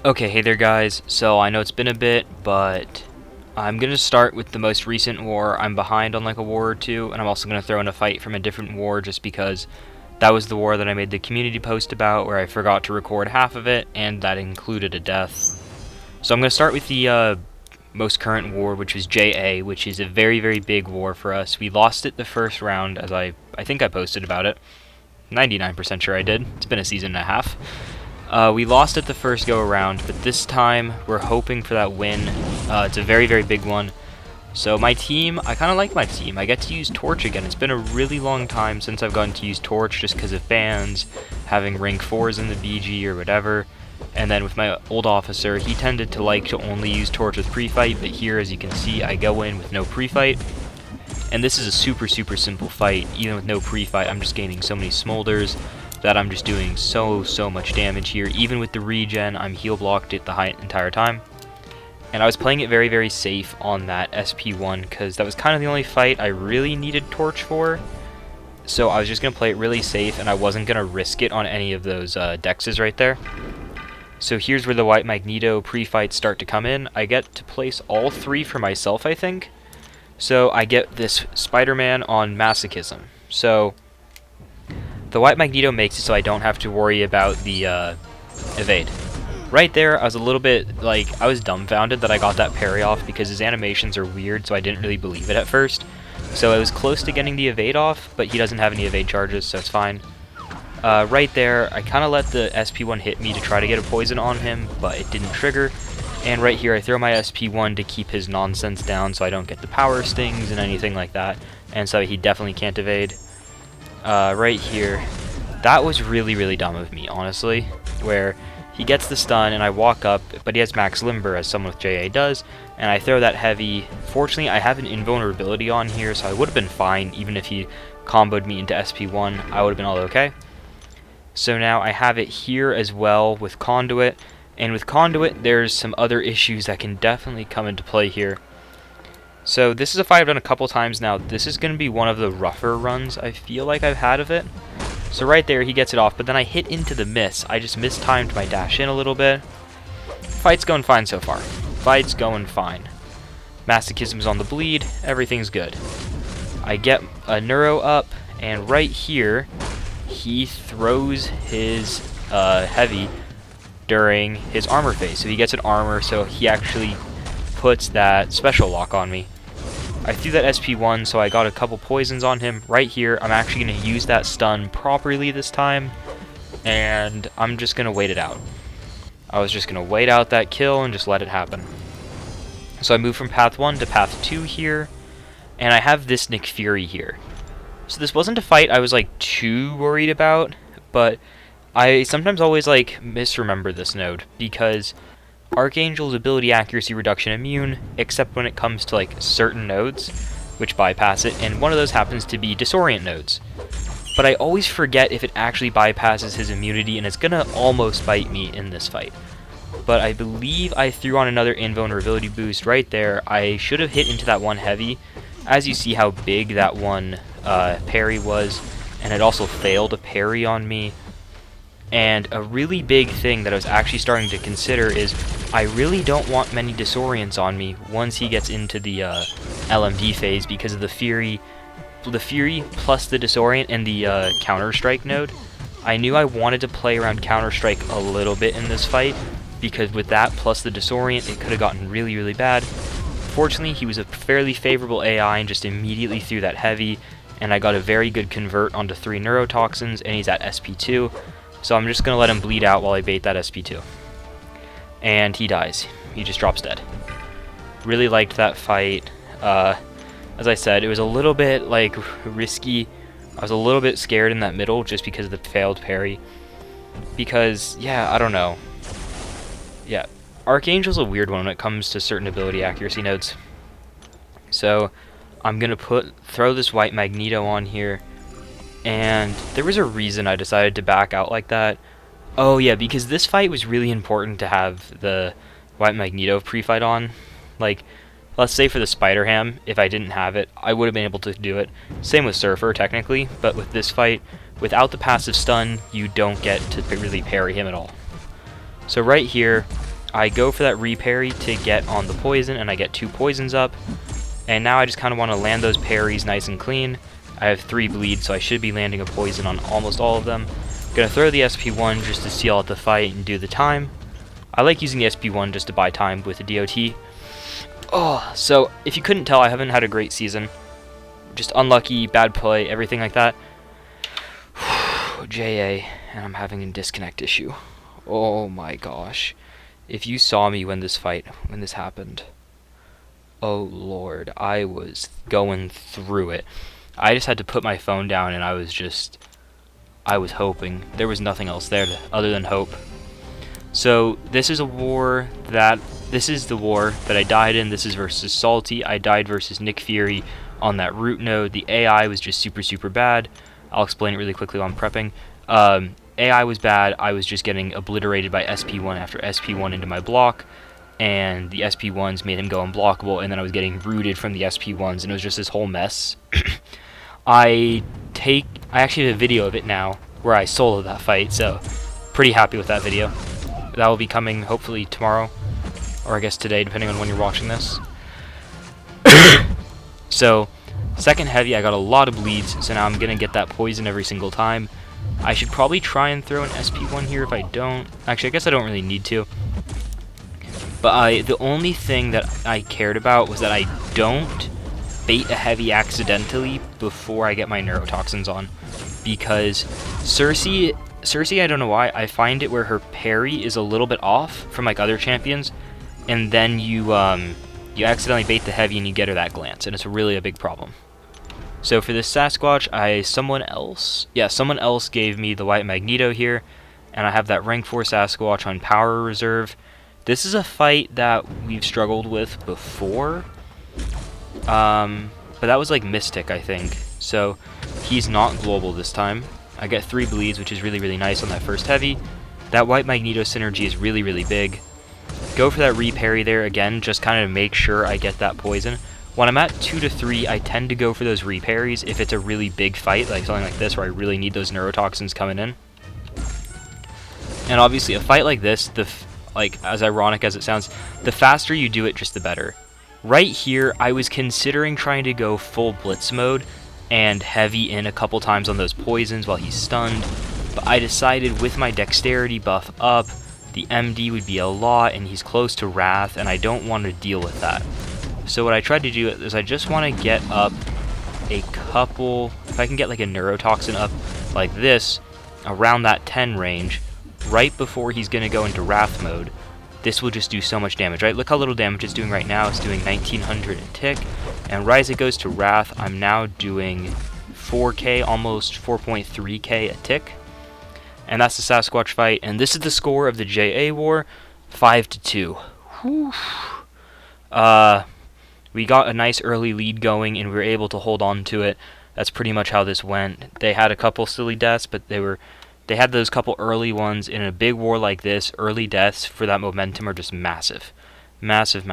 Okay, hey there guys, so I know it's been a bit, but I'm gonna start with the most recent war. I'm behind on like a war or two, and I'm also gonna throw in a fight from a different war just because that was the war that I made the community post about where I forgot to record half of it, and that included a death. So I'm gonna start with the most current war, which was JA, which is a very, very big war for us. We lost it the first round, as I think I posted about it. 99% sure I did. It's been a season and a half. We lost it the first go around, but this time we're hoping for that win. It's a very, very big one. So my team, I kind of like my team. I get to use Torch again. It's been a really long time since I've gotten to use Torch just because of bans, having rank 4s in the BG or whatever. And then with my old officer, he tended to like to only use Torch with pre-fight, but here, as you can see, I go in with no pre-fight. And this is a super, super simple fight. Even with no pre-fight, I'm just gaining so many smolders that I'm just doing so much damage here. Even with the regen, I'm heal blocked it the entire time. And I was playing it very, very safe on that SP1 because that was kind of the only fight I really needed Torch for. So I was just going to play it really safe, and I wasn't going to risk it on any of those dexes right there. So here's where the White Magneto pre-fights start to come in. I get to place all three for myself, I think. So I get this Spider-Man on Masochism. So the White Magneto makes it so I don't have to worry about the evade. Right there, I was a little bit, like, I was dumbfounded that I got that parry off because his animations are weird, so I didn't really believe it at first. So I was close to getting the evade off, but he doesn't have any evade charges, so it's fine. Right there, I kind of let the SP1 hit me to try to get a poison on him, but it didn't trigger. And right here, I throw my SP1 to keep his nonsense down so I don't get the power stings and anything like that, and so he definitely can't evade. Right here, that was really, really dumb of me, honestly, where he gets the stun and I walk up, but he has max limber as someone with JA does, and I throw that heavy. Fortunately, I have an invulnerability on here, so I would have been fine. Even if he comboed me into SP1, I would have been all okay. So now I have it here as well with Conduit, and with Conduit, there's some other issues that can definitely come into play here. So this is a fight I've done a couple times now. This is going to be one of the rougher runs I feel like I've had of it. So right there, he gets it off, but then I hit into the miss. I just mistimed my dash in a little bit. Fight's going fine so far. Fight's going fine. Masochism's on the bleed. Everything's good. I get a Neuro up, and right here, he throws his heavy during his armor phase. So he gets an armor, so he actually puts that special lock on me. I threw that SP1, so I got a couple poisons on him. Right here, I'm actually going to use that stun properly this time, and I'm just going to wait it out. I was just going to wait out that kill and just let it happen. So I move from path 1 to path 2 here, and I have this Nick Fury here. So this wasn't a fight I was like too worried about, but I sometimes always like misremember this node because Archangel's ability accuracy reduction immune, except when it comes to like certain nodes, which bypass it, and one of those happens to be disorient nodes. But I always forget if it actually bypasses his immunity, and it's gonna almost bite me in this fight. But I believe I threw on another invulnerability boost right there. I should have hit into that one heavy, as you see how big that one parry was, and it also failed a parry on me. And a really big thing that I was actually starting to consider is I really don't want many disorients on me once he gets into the LMD phase because of the Fury plus the disorient and the Counter-Strike node. I knew I wanted to play around Counter-Strike a little bit in this fight because with that plus the disorient, it could have gotten really, really bad. Fortunately, he was a fairly favorable AI and just immediately threw that heavy, and I got a very good convert onto 3 neurotoxins, and he's at SP2. So I'm just going to let him bleed out while I bait that SP2. And he dies. He just drops dead. Really liked that fight. As I said, it was a little bit like risky. I was a little bit scared in that middle just because of the failed parry. Because, yeah, I don't know. Yeah, Archangel's a weird one when it comes to certain ability accuracy nodes. So I'm going to throw this White Magneto on here. And there was a reason I decided to back out like that. Oh yeah, because this fight was really important to have the White Magneto pre-fight on. Like, let's say for the Spider-Ham, if I didn't have it, I would have been able to do it. Same with Surfer, technically, but with this fight, without the passive stun, you don't get to really parry him at all. So right here, I go for that re-parry to get on the poison, and I get 2 poisons up. And now I just kind of want to land those parries nice and clean. I have 3 bleeds, so I should be landing a poison on almost all of them. Gonna throw the SP1 just to seal out the fight and do the time. I like using the SP1 just to buy time with the DOT. Oh, so if you couldn't tell, I haven't had a great season. Just unlucky, bad play, everything like that. JA, and I'm having a disconnect issue. Oh my gosh. If you saw me when this happened, oh lord, I was going through it. I just had to put my phone down, and I was hoping. There was nothing else there other than hope. So this is the war that I died in. This is versus Salty. I died versus Nick Fury on that root node. The AI was just super bad. I'll explain it really quickly while I'm prepping. AI was bad. I was just getting obliterated by SP1 after SP1 into my block, and the SP1s made him go unblockable, and then I was getting rooted from the SP1s, and it was just this whole mess. I actually have a video of it now where I soloed that fight, so pretty happy with that video. That will be coming hopefully tomorrow, or I guess today, depending on when you're watching this. So, second heavy, I got a lot of bleeds, so now I'm going to get that poison every single time. I should probably try and throw an SP1 here if I don't. Actually, I guess I don't really need to. But the only thing that I cared about was that I don't bait a heavy accidentally before I get my neurotoxins on. Because Cersei, I don't know why, I find it where her parry is a little bit off from like other champions, and then you accidentally bait the heavy and you get her that glance, and it's really a big problem. So for this Sasquatch, someone else gave me the white Magneto here, and I have that rank 4 Sasquatch on power reserve. This is a fight that we've struggled with before, but that was like Mystic, I think. So he's not global this time. I get 3 bleeds, which is really nice on that first heavy. That white Magneto synergy is really big. Go for that re-parry there again, just kind of make sure I get that poison. When I'm at 2 to 3, I tend to go for those re-parries if it's a really big fight, like something like this where I really need those neurotoxins coming in. And obviously a fight like this, like as ironic as it sounds, the faster you do it, just the better. Right here, I was considering trying to go full blitz mode and heavy in a couple times on those poisons while he's stunned, but I decided with my dexterity buff up, the MD would be a lot, and he's close to Wrath, and I don't want to deal with that. So what I tried to do is I just want to get up a couple, if I can get like a neurotoxin up like this, around that 10 range, right before he's going to go into Wrath mode. This will just do so much damage, right? Look how little damage it's doing right now. It's doing 1900 a tick, and right as it goes to Wrath, I'm now doing 4k, almost 4.3k a tick. And that's the Sasquatch fight, and this is the score of the JA war, 5-2. Whew. We got a nice early lead going, and we were able to hold on to it. That's pretty much how this went. They had a couple silly deaths, but they had those couple early ones. In a big war like this, early deaths for that momentum are just massive. Massive.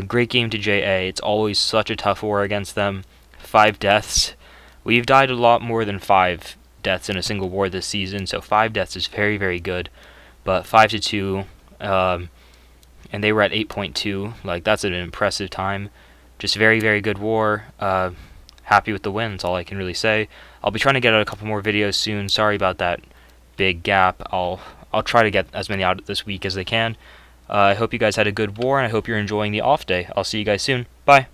Great game to JA. It's always such a tough war against them. 5 deaths. We've died a lot more than 5 deaths in a single war this season, so 5 deaths is very good. But 5-2, and they were at 8.2. Like, that's an impressive time. Just very good war. Happy with the win, that's all I can really say. I'll be trying to get out a couple more videos soon. Sorry about that big gap. I'll try to get as many out this week as I can. I hope you guys had a good war, and I hope you're enjoying the off day. I'll see you guys soon. Bye.